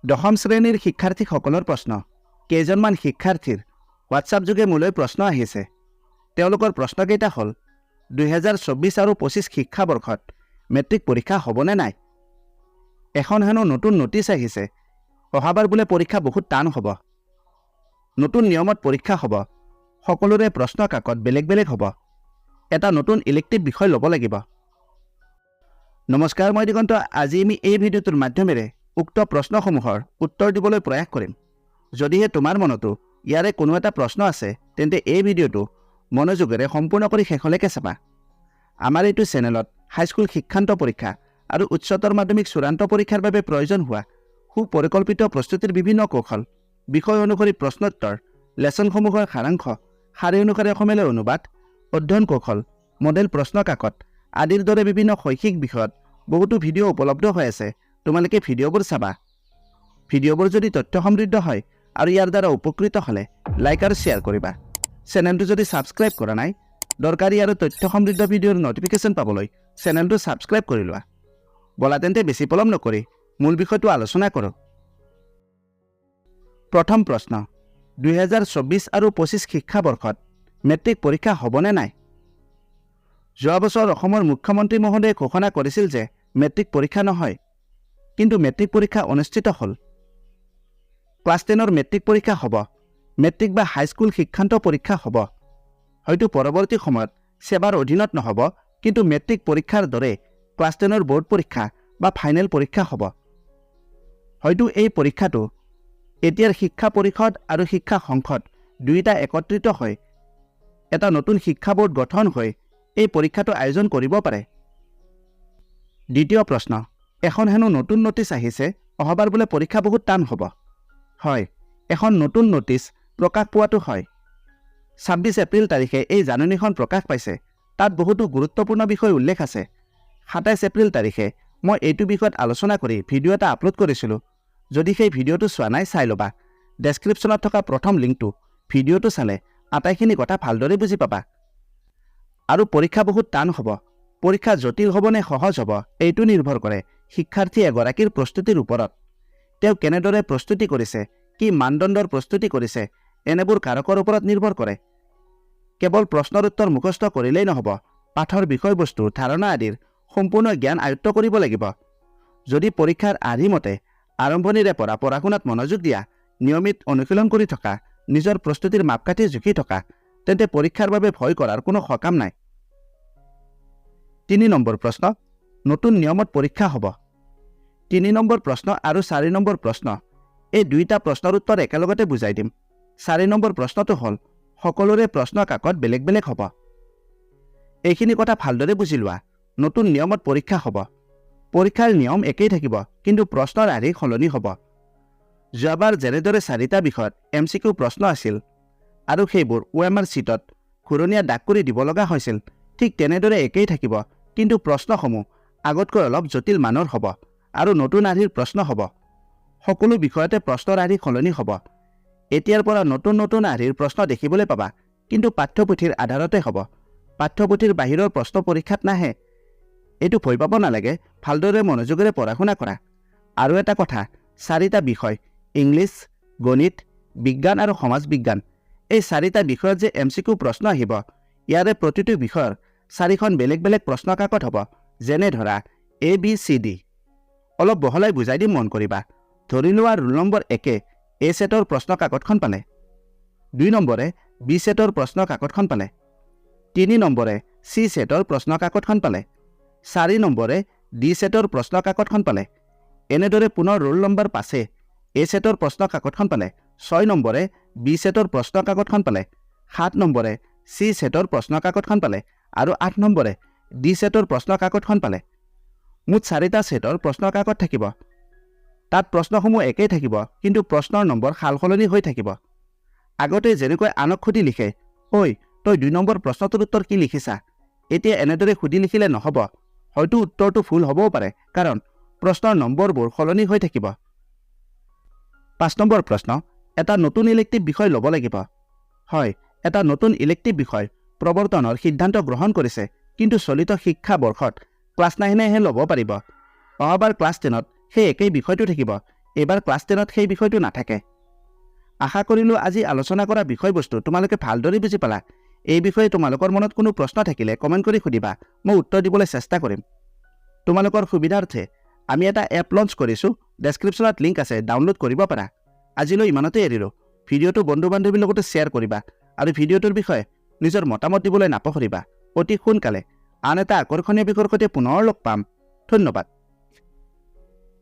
দশম শ্ৰেণীৰ শিক্ষাৰ্থীসকলৰ প্ৰশ্ন কেইজনমান শিক্ষাৰ্থীৰ হোৱাটছআপ যোগে মোলৈ প্ৰশ্ন আহিছে তেওঁলোকৰ প্ৰশ্নকেইটা হ'ল 2024 আৰু 25 শিক্ষাবৰ্ষত মেট্ৰিক পৰীক্ষা হ'বনে নাই এখন হেনো নতুন নোটিছ আহিছে অহাবাৰ বোলে পৰীক্ষা বহুত টান হ'ব নতুন নিয়মত পৰীক্ষা হ'ব সকলোৰে প্ৰশ্ন কাকত বেলেগ বেলেগ হ'ব এটা নতুন ইলেক্টিভ বিষয় ল'ব লাগিব নমস্কাৰ মই দিগন্ত আজি আমি এই ভিডিঅ'টোৰ মাধ্যমেৰে উক্ত প্ৰশ্নসমূহৰ উত্তৰ দিবলৈ প্ৰয়াস কৰিম যদিহে তোমাৰ মনতো ইয়াৰে কোনো এটা প্ৰশ্ন আছে তেন্তে এই ভিডিঅ'টো মনোযোগেৰে সম্পূৰ্ণ কৰি শেষলৈকে চাবা আমাৰ এইটো চেনেলত হাইস্কুল শিক্ষান্ত পৰীক্ষা আৰু উচ্চতৰ মাধ্যমিক চূড়ান্ত পৰীক্ষাৰ বাবে প্ৰয়োজন হোৱা সুপৰিকল্পিত প্ৰস্তুতিৰ বিভিন্ন কৌশল বিষয় অনুসৰি প্ৰশ্নোত্তৰ লেছনসমূহৰ সাৰাংশ শাৰী অনুসাৰে অসমীয়ালৈ অনুবাদ অধ্যয়ন কৌশল মডেল প্ৰশ্ন কাকত আদিৰ দৰে বিভিন্ন শৈক্ষিক বিষয়ত বহুতো ভিডিঅ' উপলব্ধ হৈ আছে তোমালোকে ভিডিঅ'বোৰ চাবা ভিডিঅ'বোৰ যদি তথ্য সমৃদ্ধ হয় আৰু ইয়াৰ দ্বাৰা উপকৃত হ'লে লাইক আৰু শ্বেয়াৰ কৰিবা চেনেলটো যদি ছাবস্ক্ৰাইব কৰা নাই দৰকাৰী আৰু তথ্য সমৃদ্ধ ভিডিঅ'ৰ নটিফিকেশ্যন পাবলৈ চেনেলটো ছাবস্ক্ৰাইব কৰি লোৱা বলা তেন্তে বেছি পলম নকৰি মূল বিষয়টো আলোচনা কৰোঁ প্ৰথম প্ৰশ্ন 2024 আৰু 25 শিক্ষাবৰ্ষত মেট্ৰিক পৰীক্ষা হ'বনে নাই যোৱা বছৰ অসমৰ মুখ্যমন্ত্ৰী মহোদয়ে ঘোষণা কৰিছিল যে মেট্ৰিক পৰীক্ষা নহয় কিন্তু মেট্ৰিক পৰীক্ষা অনুষ্ঠিত হ'ল ক্লাছ 10ৰ মেট্ৰিক পৰীক্ষা হ'ব মেট্ৰিক বা হাইস্কুল শিক্ষান্ত পৰীক্ষা হ'ব হয়তো পৰৱৰ্তী সময়ত সেৱাৰ অধীনত নহ'ব কিন্তু মেট্ৰিক পৰীক্ষাৰ দৰে ক্লাছ 10ৰ বোৰ্ড পৰীক্ষা বা ফাইনেল পৰীক্ষা হ'ব হয়তো এই পৰীক্ষাটো এতিয়াৰ শিক্ষা পৰিষদ আৰু শিক্ষা সংসদ দুয়োটা একত্ৰিত হৈ এটা নতুন শিক্ষা বোৰ্ড গঠন হৈ এই পৰীক্ষাটো আয়োজন কৰিব পাৰে দ্বিতীয় প্ৰশ্ন এখন হেনো নতুন নোটিছ আহিছে অহাবাৰ বোলে পৰীক্ষা বহুত টান হ'ব হয় এখন নতুন নোটিছ প্ৰকাশ পোৱাটো হয় 26 এপ্ৰিল তাৰিখে এই জাননীখন প্ৰকাশ পাইছে তাত বহুতো গুৰুত্বপূৰ্ণ বিষয় উল্লেখ আছে 27 এপ্ৰিল তাৰিখে মই এইটো বিষয়ত আলোচনা কৰি ভিডিঅ' এটা আপলোড কৰিছিলোঁ যদি সেই ভিডিঅ'টো চোৱা নাই চাই ল'বা ডেছক্ৰিপশ্যনত থকা প্ৰথম লিংকটো ভিডিঅ'টো চালে আটাইখিনি কথা ভালদৰে বুজি পাবা আৰু পৰীক্ষা বহুত টান হ'ব পৰীক্ষা জটিল হ'ব নে সহজ হ'ব এইটো নিৰ্ভৰ কৰে শিক্ষাৰ্থী এগৰাকীৰ প্ৰস্তুতিৰ ওপৰত তেওঁ কেনেদৰে প্ৰস্তুতি কৰিছে কি মানদণ্ডৰ প্ৰস্তুতি কৰিছে এনেবোৰ কাৰকৰ ওপৰত নিৰ্ভৰ কৰে কেৱল প্ৰশ্নৰ উত্তৰ মুখস্থ কৰিলেই নহ'ব পাঠৰ বিষয়বস্তু ধাৰণা আদিৰ সম্পূৰ্ণ জ্ঞান আয়ত্ত কৰিব লাগিব যদি পৰীক্ষাৰ আৰ্হিমতে আৰম্ভণিৰে পৰা পঢ়া শুনাত মনোযোগ দিয়া নিয়মিত অনুশীলন কৰি থকা নিজৰ প্ৰস্তুতিৰ মাপকাঠি জুখি থকা তেন্তে পৰীক্ষাৰ বাবে ভয় কৰাৰ কোনো সকাম নাই 3 নম্বৰ প্ৰশ্ন নতুন নিয়মত পৰীক্ষা হ'ব 3 নম্বৰ প্ৰশ্ন আৰু 4 নম্বৰ প্ৰশ্ন এই দুইটা প্ৰশ্নৰ উত্তৰ একেলগতে বুজাই দিম 4 নম্বৰ প্ৰশ্নটো হ'ল সকলোৰে প্ৰশ্ন কাকত বেলেগ বেলেগ হ'ব এইখিনি কথা ভালদৰে বুজি লোৱা নতুন নিয়মত পৰীক্ষা হ'ব পৰীক্ষাৰ নিয়ম একেই থাকিব কিন্তু প্ৰশ্নৰ আৰ্হি সলনি হ'ব যোৱাবাৰ যেনেদৰে 4টা বিষয়ত MCQ প্ৰশ্ন আছিল আৰু সেইবোৰ OMR চিটত ঘূৰণীয়া দাগ কৰি দিব লগা হৈছিল ঠিক তেনেদৰে একেই থাকিব কিন্তু প্ৰশ্নসমূহ আগতকৈ অলপ জটিল মানৰ হ'ব আৰু নতুন আৰ্হিৰ প্ৰশ্ন হ'ব সকলো বিষয়তে প্ৰশ্নৰ আৰ্হি সলনি হ'ব এতিয়াৰ পৰা নতুন নতুন আৰ্হিৰ প্ৰশ্ন দেখিবলৈ পাবা কিন্তু পাঠ্যপুথিৰ আধাৰতে হ'ব পাঠ্যপুথিৰ বাহিৰৰ প্ৰশ্ন পৰীক্ষাত নাহে এইটো ভয় পাব নালাগে ভালদৰে মনোযোগেৰে পঢ়া শুনা কৰা আৰু এটা কথা 4টা বিষয় ইংলিছ গণিত বিজ্ঞান আৰু সমাজ বিজ্ঞান এই 4টা বিষয়ত যে MCQ প্ৰশ্ন আহিব ইয়াৰে প্ৰতিটো বিষয়ৰ 4খন বেলেগ বেলেগ প্ৰশ্ন কাকত হ'ব যেনে ধৰা ABCD অলপ বহলাই বুজাই দিম মন কৰিবা ধৰি লোৱা ৰোল নম্বৰ 1 A সেটৰ প্ৰশ্ন কাকতখন পালে 2 নম্বৰে B সেটৰ প্ৰশ্ন কাকতখন পালে 3 নম্বৰে C সেটৰ প্ৰশ্ন কাকতখন পালে 4 নম্বৰে D সেটৰ প্ৰশ্ন কাকতখন পালে এনেদৰে পুনৰ ৰোল নম্বৰ 5 A সেটৰ প্ৰশ্ন কাকতখন পালে 6 নম্বৰে B সেটৰ প্ৰশ্ন কাকতখন পালে 7 নম্বৰে C সেটৰ প্ৰশ্ন কাকতখন পালে আৰু 8 নম্বৰে D সেটৰ প্ৰশ্ন কাকতখন পালে মুঠ 4টা সেটৰ প্ৰশ্ন কাকত থাকিব তাত প্ৰশ্নসমূহ একেই থাকিব কিন্তু প্ৰশ্নৰ নম্বৰ সালসলনি হৈ থাকিব আগতে যেনেকৈ আনক সুধি লিখে ঐ তই 2 নম্বৰ প্ৰশ্নটোৰ উত্তৰ কি লিখিছা এতিয়া এনেদৰে সুধি লিখিলে নহ'ব হয়তো উত্তৰটো ভুল হ'বও পাৰে কাৰণ প্ৰশ্নৰ নম্বৰবোৰ সলনি হৈ থাকিব 5 নম্বৰ প্ৰশ্ন এটা নতুন ইলেক্টিভ বিষয় ল'ব লাগিব হয় এটা নতুন ইলেক্টিভ বিষয় প্ৰৱৰ্তনৰ সিদ্ধান্ত গ্ৰহণ কৰিছে কিন্তু চলিত শিক্ষা বৰ্ষত ক্লাছ 9হে ল'ব পাৰিব অহাবাৰ ক্লাছ 10ত সেই একেই বিষয়টো থাকিব এইবাৰ ক্লাছ 10ত সেই বিষয়টো নাথাকে আশা কৰিলোঁ আজি আলোচনা কৰা বিষয়বস্তু তোমালোকে ভালদৰে বুজি পালা এই বিষয়ে তোমালোকৰ মনত কোনো প্ৰশ্ন থাকিলে কমেণ্ট কৰি সুধিবা মই উত্তৰ দিবলৈ চেষ্টা কৰিম তোমালোকৰ সুবিধাৰ্থে আমি এটা এপ লঞ্চ কৰিছোঁ ডেছক্ৰিপশ্যনত লিংক আছে ডাউনলোড কৰিব পাৰা আজিলৈ ইমানতে এৰিলোঁ ভিডিঅ'টো বন্ধু বান্ধৱীৰ লগতে শ্বেয়াৰ কৰিবা আৰু ভিডিঅ'টোৰ বিষয়ে নিজৰ মতামত দিবলৈ নাপাহৰিবা অতি সোনকালে আন এটা আকৰ্ষণীয় বিষয়ৰ সৈতে পুনৰ লগ পাম ধন্যবাদ